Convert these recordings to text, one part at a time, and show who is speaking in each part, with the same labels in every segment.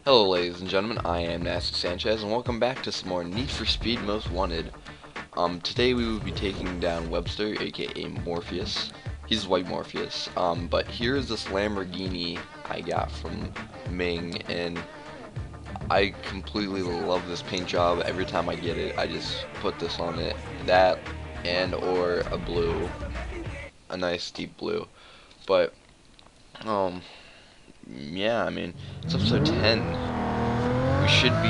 Speaker 1: Hello ladies and gentlemen, I am Nasty Sanchez and welcome back to some more Need for Speed Most Wanted. Today we will be taking down Webster, aka Morpheus. He's white Morpheus. But here's this Lamborghini I got from Ming, and I completely love this paint job. Every time I get it, I just put this on it. That and or a blue. A nice deep blue. But yeah, I mean, it's episode 10. We should be,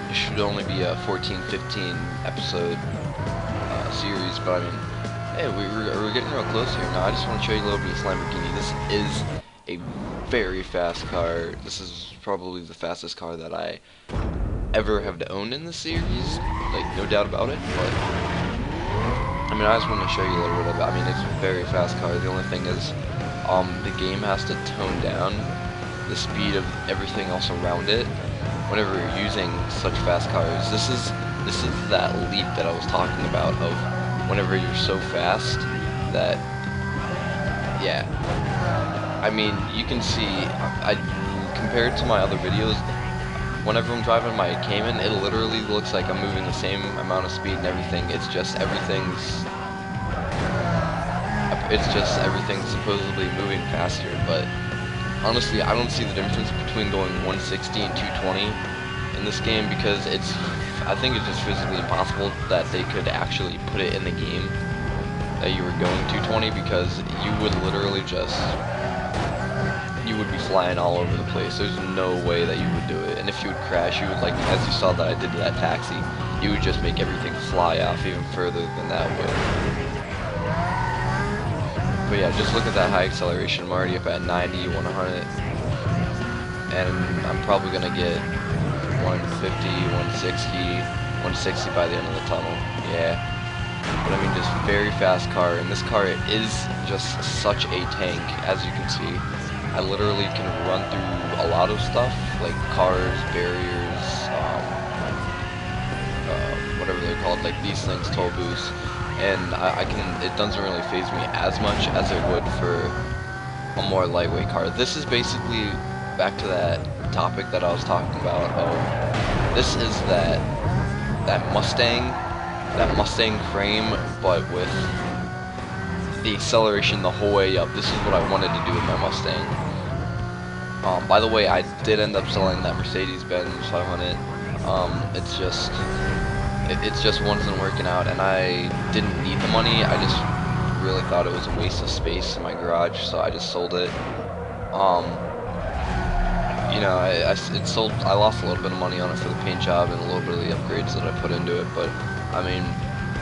Speaker 1: it should only be a 14, 15 episode series, but I mean, hey, we're getting real close here. Now, I just want to show you a little bit of this Lamborghini. This is a very fast car. This is probably the fastest car that I ever have owned in the series, like, no doubt about it, but I mean, I just want to show you a little bit of it. I mean, it's a very fast car. The only thing is, the game has to tone down the speed of everything else around it whenever you're using such fast cars. This is that leap that I was talking about of whenever you're so fast that, yeah. I mean, you can see, I compared to my other videos, whenever I'm driving my Cayman, it literally looks like I'm moving the same amount of speed and everything. It's just everything's supposedly moving faster, but honestly, I don't see the difference between going 160 and 220 in this game because I think it's just physically impossible that they could actually put it in the game that you were going 220 because you would literally you would be flying all over the place. There's no way that you would do it, and if you would crash, you would, like as you saw that I did to that taxi, you would just make everything fly off even further than that would. But yeah, just look at that high acceleration. I'm already up at 90, 100, and I'm probably gonna get 150, 160, 160 by the end of the tunnel. Yeah, but I mean, just very fast car, and this car is just such a tank, as you can see. I literally can run through a lot of stuff, like cars, barriers, whatever they're called, like these things, toll booths, and it doesn't really phase me as much as it would for a more lightweight car. This is basically back to that topic that I was talking about. This is that Mustang frame, but with the acceleration the whole way up. This is what I wanted to do with my Mustang. By the way, I did end up selling that Mercedes-Benz 500. It just wasn't working out, and I didn't need the money. I just really thought it was a waste of space in my garage, so I just sold it. You know, I lost a little bit of money on it for the paint job and a little bit of the upgrades that I put into it, but I mean,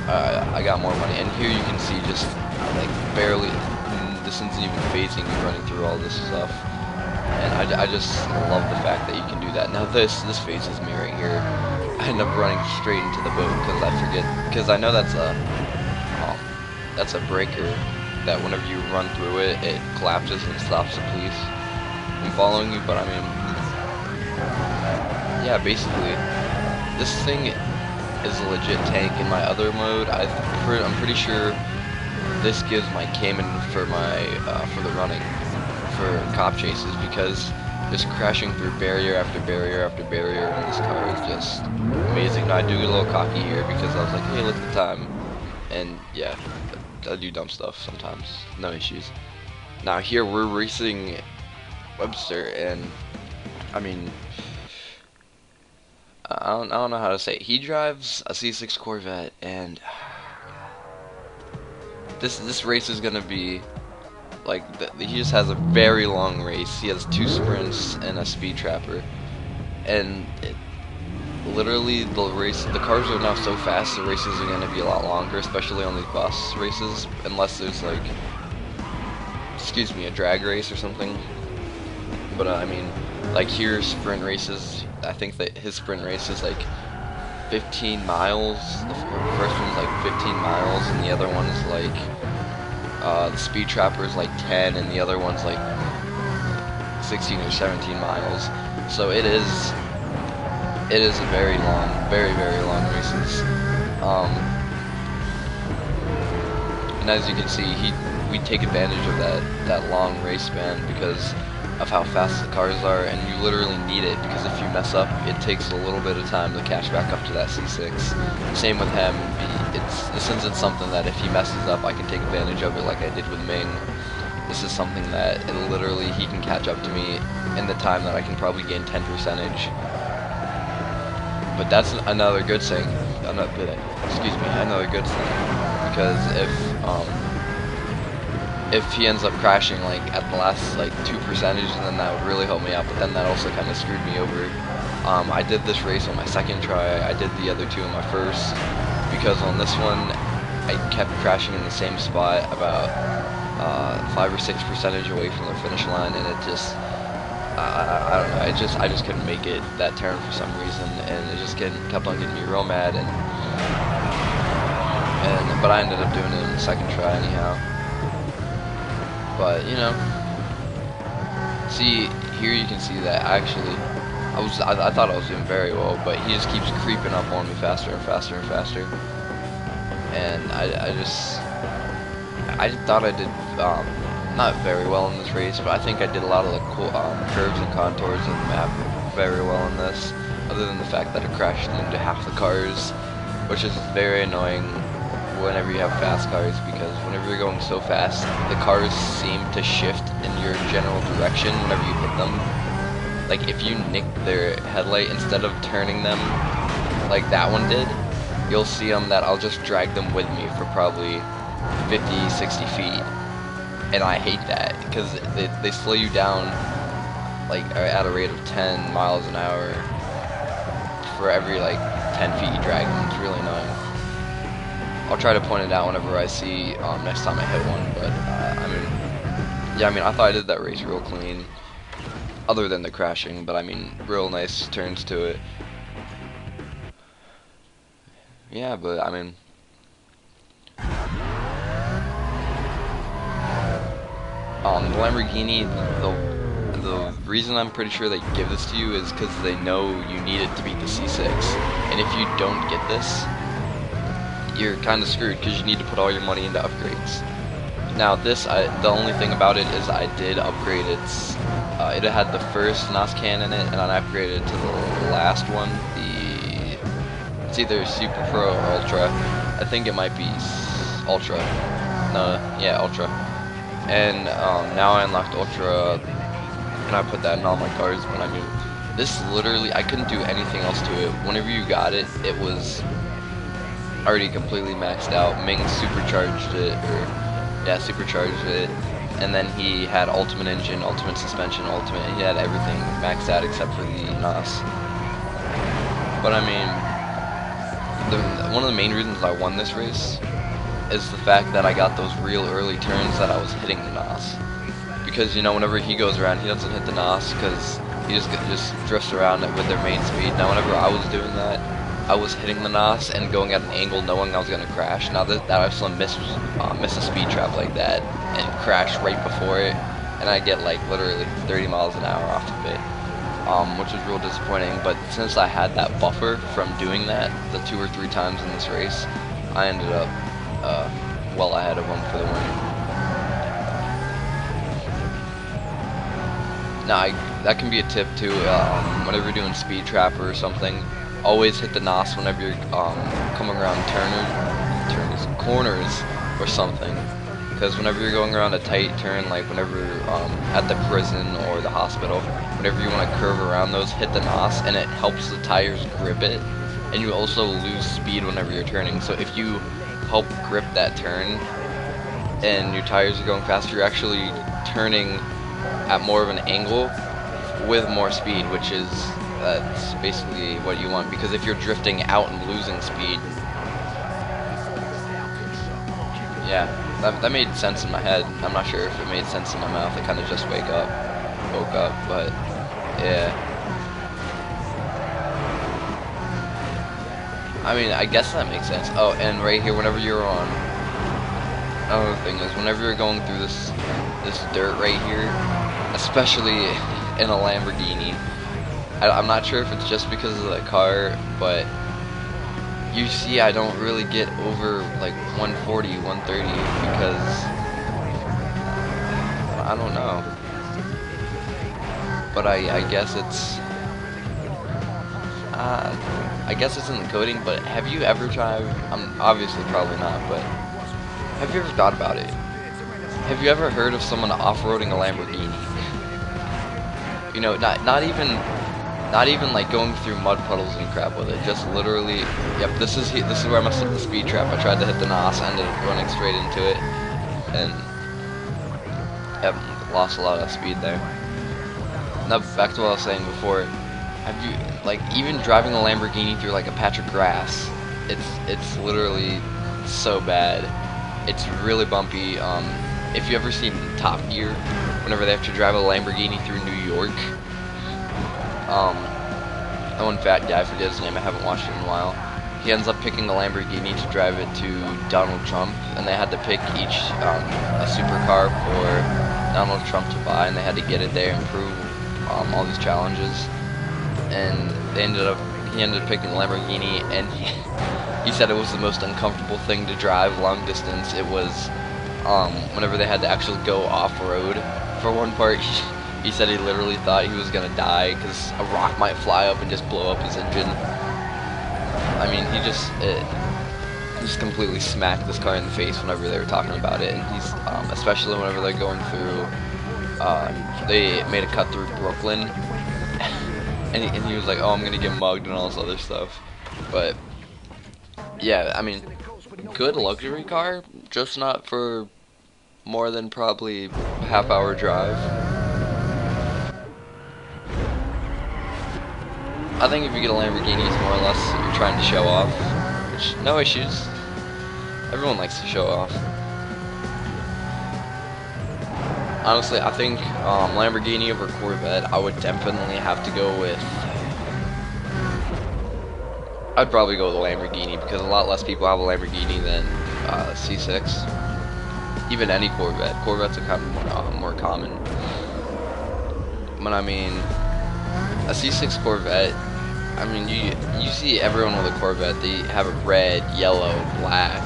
Speaker 1: I got more money. And here you can see just like barely, this isn't even phasing me running through all this stuff. And I just love the fact that you can do that. Now this phases me right here. I end up running straight into the boat because I forget, because I know that's a breaker that whenever you run through it, it collapses and stops the police from following you. But I mean, yeah, basically, this thing is a legit tank. In my other mode, I'm pretty sure this gives my Cayman for the running for cop chases, because just crashing through barrier after barrier after barrier in this car is just amazing. Now I do get a little cocky here because I was like, hey, look at the time, and yeah, I do dumb stuff sometimes, no issues. Now here we're racing Webster, and I mean, I don't know how to say it. He drives a C6 Corvette, and this race is gonna be like, he just has a very long race. He has 2 sprints and a speed trapper, and literally the cars are now so fast, the races are going to be a lot longer, especially on these bus races, unless there's like, excuse me, a drag race or something. But I mean, like here, sprint races, I think that his sprint race is like 15 miles. The first one's like 15 miles, and the other one is like, the speed trapper is like 10, and the other one's like 16 or 17 miles. So it is a very long, very long races. And as you can see, we take advantage of that long race span because of how fast the cars are, and you literally need it because if you mess up, it takes a little bit of time to catch back up to that C6. Same with him. Since it's something that if he messes up, I can take advantage of it like I did with Ming. This is something that literally he can catch up to me in the time that I can probably gain 10 percentage. But that's another good thing. Another good thing, because if he ends up crashing like at the last like 2 percentage, then that would really help me out. But then that also kind of screwed me over. I did this race on my second try. I did the other two on my first, because on this one I kept crashing in the same spot about 5 or 6 percentage away from the finish line, and it just I don't know. I just couldn't make it that turn for some reason, and it just kept on getting me real mad. But I ended up doing it in the second try anyhow. But you know, see here you can see that actually I thought I was doing very well, but he just keeps creeping up on me faster and faster and faster, and I thought I did not very well in this race, but I think I did a lot of the cool curves and contours of the map very well in this, other than the fact that it crashed into half the cars, which is very annoying whenever you have fast cars, because whenever you're going so fast, the cars seem to shift in your general direction whenever you hit them. Like if you nick their headlight, instead of turning them like that one did, you'll see them that I'll just drag them with me for probably 50, 60 feet. And I hate that, because they slow you down like at a rate of 10 miles an hour for every like 10 feet you drag them. It's really annoying. I'll try to point it out whenever I see next time I hit one, but I thought I did that race real clean, other than the crashing, but I mean, real nice turns to it. Yeah, but I mean, the Lamborghini, the reason I'm pretty sure they give this to you is because they know you need it to beat the C6, and if you don't get this, you're kind of screwed because you need to put all your money into upgrades. Now this, the only thing about it is I did upgrade it. It had the first NOS can in it, and I upgraded it to the last one. It's either Super Pro or Ultra. I think it might be Ultra. No, yeah, Ultra. And now I unlocked Ultra, and I put that in all my cars. But I mean, this literally, I couldn't do anything else to it. Whenever you got it, it was already completely maxed out. Ming supercharged it, supercharged it, and then he had ultimate engine, ultimate suspension, ultimate. He had everything maxed out except for the NOS. But I mean, one of the main reasons I won this race is the fact that I got those real early turns that I was hitting the NOS. Because you know, whenever he goes around, he doesn't hit the NOS because he just drifts around with their main speed. Now, whenever I was doing that, I was hitting the NOS and going at an angle knowing I was going to crash. Now that I also miss a speed trap like that and crash right before it, and I get like literally 30 miles an hour off of it, which was real disappointing. But since I had that buffer from doing that the 2 or 3 times in this race, I ended up well ahead of him for the win. Now that can be a tip too, whenever you're doing speed trap or something. Always hit the NOS whenever you're coming around corners or something, because whenever you're going around a tight turn, like whenever you're at the prison or the hospital, whenever you want to curve around those, hit the NOS, and it helps the tires grip it, and you also lose speed whenever you're turning. So if you help grip that turn and your tires are going faster, you're actually turning at more of an angle with more speed, which is that's basically what you want, because if you're drifting out and losing speed, yeah, that made sense in my head. I'm not sure if it made sense in my mouth. I kind of just woke up, but yeah. I mean, I guess that makes sense. Oh, and right here, whenever you're on, another thing is whenever you're going through this dirt right here, especially in a Lamborghini, I'm not sure if it's just because of the car, but you see I don't really get over like 140, 130 because I don't know. But I guess it's I guess it's in the coding. But have you ever tried? Obviously probably not. But have you ever thought about it? Have you ever heard of someone off-roading a Lamborghini? You know, not even like going through mud puddles and crap with it. Just literally, yep. This is where I messed up the speed trap. I tried to hit the NOS, I ended up running straight into it, and yep, lost a lot of speed there. Now back to what I was saying before. Have you like even driving a Lamborghini through like a patch of grass? It's literally so bad. It's really bumpy. If you ever seen Top Gear, whenever they have to drive a Lamborghini through New York, that one fat guy, I forget his name, I haven't watched it in a while. He ends up picking a Lamborghini to drive it to Donald Trump, and they had to pick each a supercar for Donald Trump to buy, and they had to get it there and prove all these challenges. And he ended up picking the Lamborghini, and he said it was the most uncomfortable thing to drive long distance. It was whenever they had to actually go off-road. For one part, he said he literally thought he was gonna die because a rock might fly up and just blow up his engine. I mean, he just completely smacked this car in the face whenever they were talking about it. And he's especially whenever they're going through, they made a cut through Brooklyn, and he was like, "Oh, I'm gonna get mugged" and all this other stuff. But yeah, I mean, good luxury car, just not for more than probably a half-hour drive. I think if you get a Lamborghini, it's more or less you're trying to show off, which, no issues. Everyone likes to show off. Honestly, I think Lamborghini over Corvette, I would definitely have to go with... I'd probably go with a Lamborghini because a lot less people have a Lamborghini than C6. Even any Corvette. Corvettes are kind of more common. But I mean, a C6 Corvette, I mean, you see everyone with a Corvette, they have a red, yellow, black.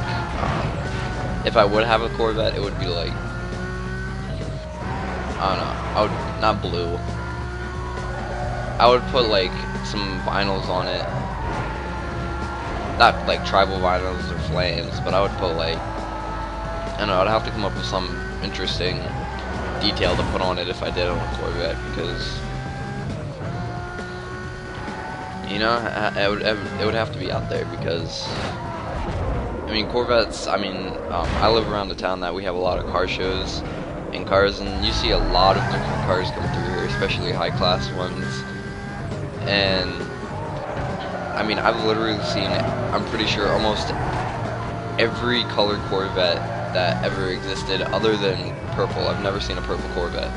Speaker 1: If I would have a Corvette, it would be like, I don't know, I would, not blue. I would put like some vinyls on it. Not like tribal vinyls or flames, but I would put like, I don't know, I'd have to come up with some interesting detail to put on it if I did on a Corvette, because, you know, it would have to be out there, because, I mean, Corvettes, I mean, I live around the town that we have a lot of car shows and cars, and you see a lot of different cars come through here, especially high-class ones, and, I mean, I've literally seen, I'm pretty sure, almost every colored Corvette that ever existed other than purple. I've never seen a purple Corvette.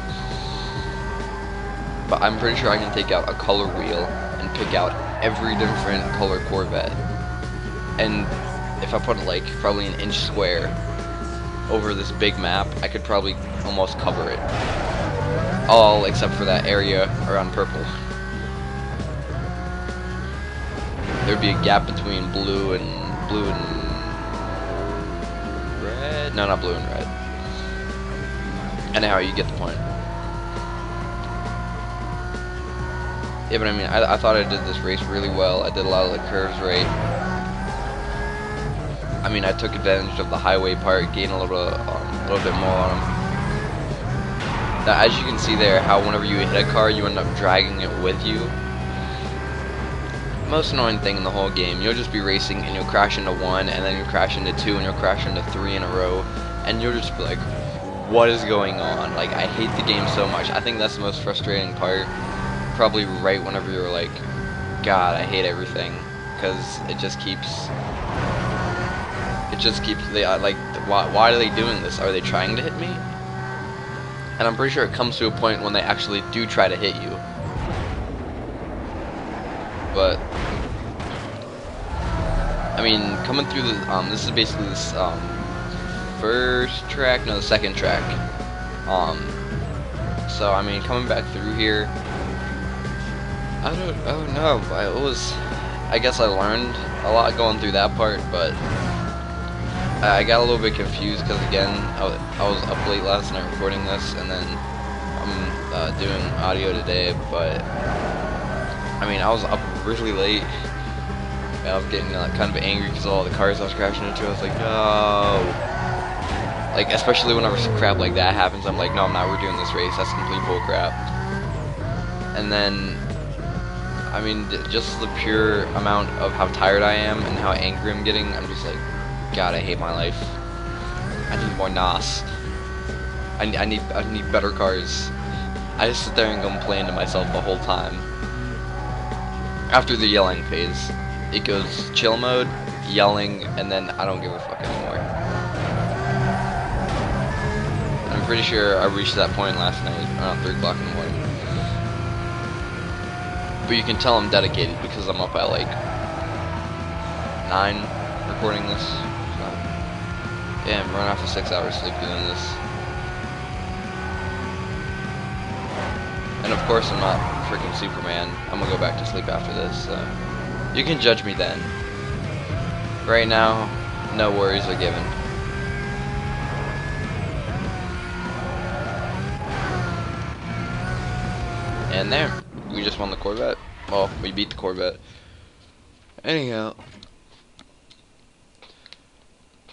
Speaker 1: But I'm pretty sure I can take out a color wheel and pick out every different color Corvette. And if I put it like probably an inch square over this big map, I could probably almost cover it. All except for that area around purple. There'd be a gap between blue and red. No, not blue and red. Anyhow, you get the point. Yeah, but I mean, I thought I did this race really well. I did a lot of the curves right. I mean, I took advantage of the highway part, gained a little bit more on them. Now, as you can see there, how whenever you hit a car, you end up dragging it with you. Most annoying thing in the whole game. You'll just be racing and you'll crash into one, and then you'll crash into two, and you'll crash into three in a row, and you'll just be like, what is going on? Like, I hate the game so much. I think that's the most frustrating part. Probably right whenever you're like, God, I hate everything, because it just keeps, they like, why are they doing this? Are they trying to hit me? And I'm pretty sure it comes to a point when they actually do try to hit you. But I mean, coming through the this is basically this first track, no, the second track. So I mean, coming back through here, I don't know. I guess I learned a lot going through that part, but I got a little bit confused because again, I was up late last night recording this, and then I'm doing audio today. But I mean, I was up really late. And I was getting kind of angry because of all the cars I was crashing into. I was like, no. Like, especially whenever some crap like that happens, I'm like, no, I'm not. We're doing this race. That's complete bull crap. And then, I mean, just the pure amount of how tired I am and how angry I'm getting, I'm just like, God, I hate my life. I need more NOS. I need better cars. I just sit there and complain to myself the whole time. After the yelling phase, it goes chill mode, yelling, and then I don't give a fuck anymore. I'm pretty sure I reached that point last night around 3 o'clock in the morning. But you can tell I'm dedicated because I'm up at like 9 recording this. So, yeah, I'm running off of 6 hours sleep doing this. And of course I'm not freaking Superman. I'm gonna go back to sleep after this, so you can judge me then. Right now, no worries are given. And there, we just won the Corvette. Well, we beat the Corvette. Anyhow,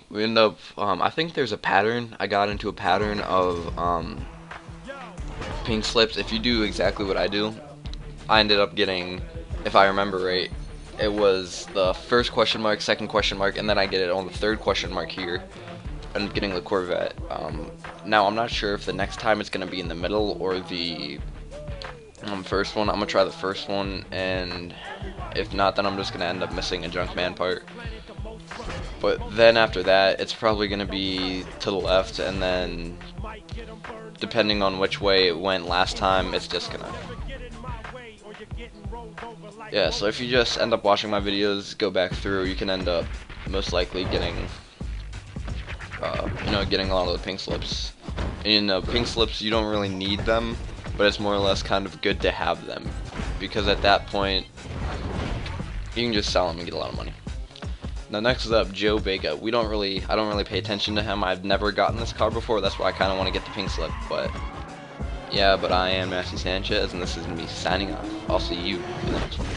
Speaker 1: we end up, I think there's a pattern. I got into a pattern of, pink slips. If you do exactly what I do, I ended up getting, if I remember right, it was the first question mark, second question mark, and then I get it on the third question mark here. I'm getting the Corvette. Now, I'm not sure if the next time it's going to be in the middle or the first one. I'm going to try the first one, and if not, then I'm just going to end up missing a Junkman part. But then after that, it's probably going to be to the left, and then depending on which way it went last time, it's just going to... Yeah, so if you just end up watching my videos, go back through, you can end up most likely getting, getting a lot of the pink slips. And pink slips, you don't really need them, but it's more or less kind of good to have them, because at that point, you can just sell them and get a lot of money. Now next up, Joe Vega. I don't really pay attention to him. I've never gotten this car before, that's why I kind of want to get the pink slip, but yeah, but I am Matthew Sanchez, and this is me signing off. I'll see you in the next one.